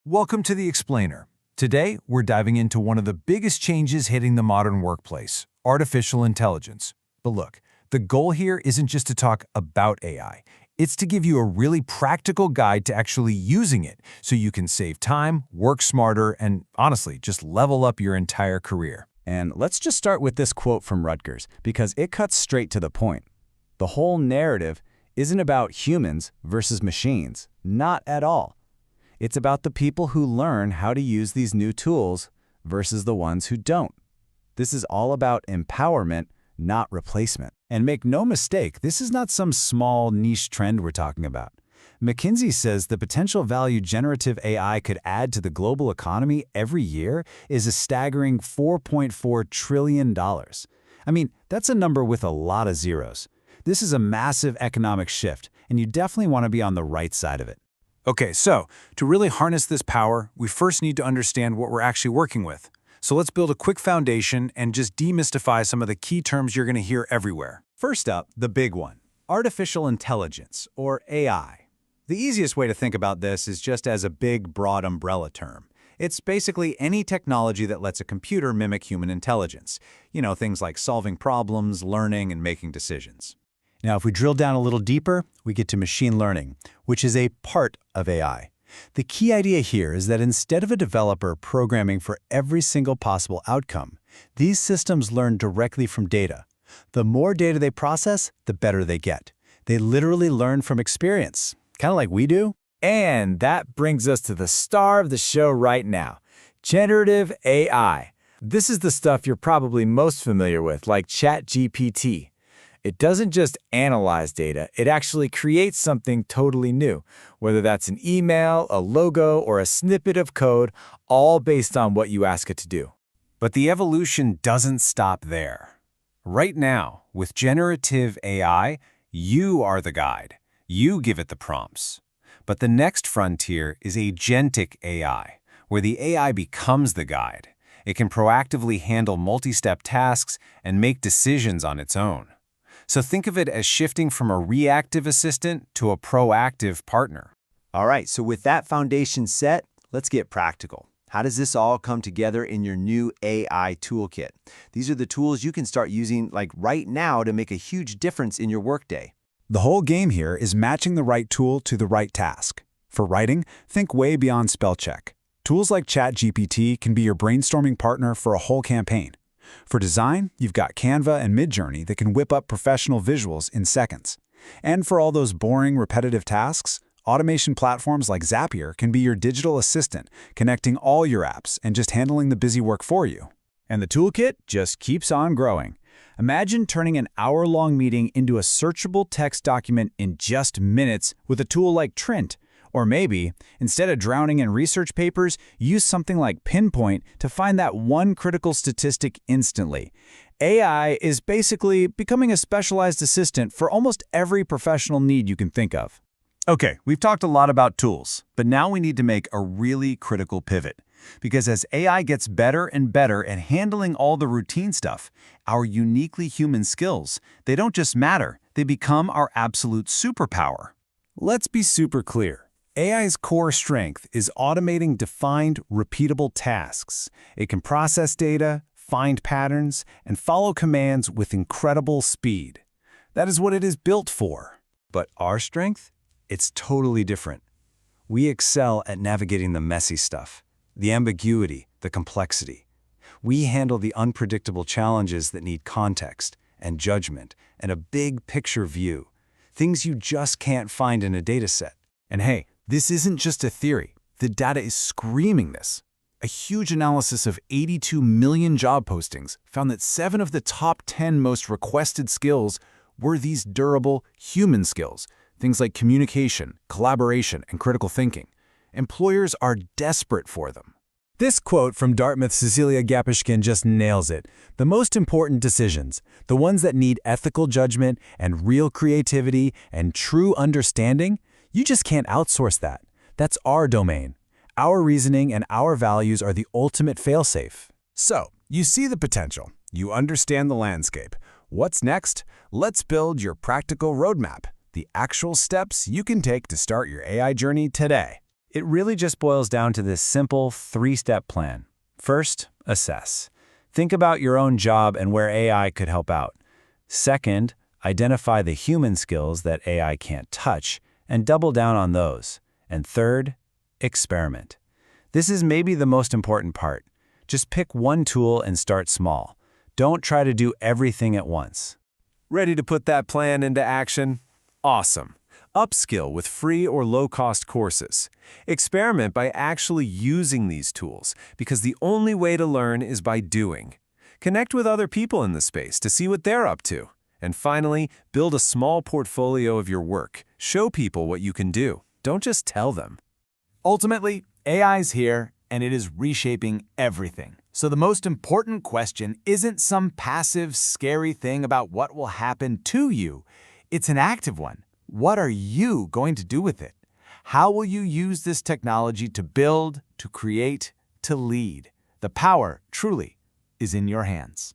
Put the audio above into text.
Welcome to The Explainer. Today, we're diving into one of the biggest changes hitting the modern workplace, artificial intelligence. But look, the goal here isn't just to talk about AI. It's to give you a really practical guide to actually using it so you can save time, work smarter, and honestly, just level up your entire career. And let's just start with this quote from Rutgers, because it cuts straight to the point. The whole narrative isn't about humans versus machines, not at all. It's about the people who learn how to use these new tools versus the ones who don't. This is all about empowerment, not replacement. And make no mistake, this is not some small niche trend we're talking about. McKinsey says the potential value generative AI could add to the global economy every year is a staggering $4.4 trillion. I mean, that's a number with a lot of zeros. This is a massive economic shift, and you definitely want to be on the right side of it. Okay, so to really harness this power, we first need to understand what we're actually working with. So let's build a quick foundation and just demystify some of the key terms you're going to hear everywhere. First up, the big one, artificial intelligence, or AI. The easiest way to think about this is just as a big, broad umbrella term. It's basically any technology that lets a computer mimic human intelligence. You know, things like solving problems, learning, and making decisions. Now, if we drill down a little deeper, we get to machine learning, which is a part of AI. The key idea here is that instead of a developer programming for every single possible outcome, these systems learn directly from data. The more data they process, the better they get. They literally learn from experience, kind of like we do. And that brings us to the star of the show right now, generative AI. This is the stuff you're probably most familiar with, like ChatGPT. It doesn't just analyze data, it actually creates something totally new, whether that's an email, a logo, or a snippet of code, all based on what you ask it to do. But the evolution doesn't stop there. Right now, with generative AI, you are the guide. You give it the prompts. But the next frontier is agentic AI, where the AI becomes the guide. It can proactively handle multi-step tasks and make decisions on its own. So think of it as shifting from a reactive assistant to a proactive partner. All right, so with that foundation set, let's get practical. How does this all come together in your new AI toolkit? These are the tools you can start using right now to make a huge difference in your workday. The whole game here is matching the right tool to the right task. For writing, think way beyond spell check. Tools like ChatGPT can be your brainstorming partner for a whole campaign. For design, you've got Canva and Midjourney that can whip up professional visuals in seconds. And for all those boring, repetitive tasks, automation platforms like Zapier can be your digital assistant, connecting all your apps and just handling the busy work for you. And the toolkit just keeps on growing. Imagine turning an hour-long meeting into a searchable text document in just minutes with a tool like Trint. Or maybe, instead of drowning in research papers, use something like Pinpoint to find that one critical statistic instantly. AI is basically becoming a specialized assistant for almost every professional need you can think of. Okay, we've talked a lot about tools, but now we need to make a really critical pivot. Because as AI gets better and better at handling all the routine stuff, our uniquely human skills, they don't just matter, they become our absolute superpower. Let's be super clear. AI's core strength is automating defined, repeatable tasks. It can process data, find patterns, and follow commands with incredible speed. That is what it is built for. But our strength? It's totally different. We excel at navigating the messy stuff, the ambiguity, the complexity. We handle the unpredictable challenges that need context and judgment and a big picture view, things you just can't find in a data set. And hey, this isn't just a theory. The data is screaming this. A huge analysis of 82 million job postings found that 7 of the top 10 most requested skills were these durable human skills, things like communication, collaboration, and critical thinking. Employers are desperate for them. This quote from Dartmouth's Cecilia Gapushkin just nails it. The most important decisions, the ones that need ethical judgment and real creativity and true understanding, you just can't outsource that. That's our domain. Our reasoning and our values are the ultimate failsafe. So, you see the potential. You understand the landscape. What's next? Let's build your practical roadmap, the actual steps you can take to start your AI journey today. It really just boils down to this simple 3-step plan. First, assess. Think about your own job and where AI could help out. Second, identify the human skills that AI can't touch and double down on those. And third, experiment. This is maybe the most important part. Just pick one tool and start small. Don't try to do everything at once. Ready to put that plan into action? Awesome. Upskill with free or low-cost courses. Experiment by actually using these tools, because the only way to learn is by doing. Connect with other people in the space to see what they're up to. And finally, build a small portfolio of your work. Show people what you can do. Don't just tell them. Ultimately, AI's here, and it is reshaping everything. So the most important question isn't some passive, scary thing about what will happen to you. It's an active one. What are you going to do with it? How will you use this technology to build, to create, to lead? The power, truly, is in your hands.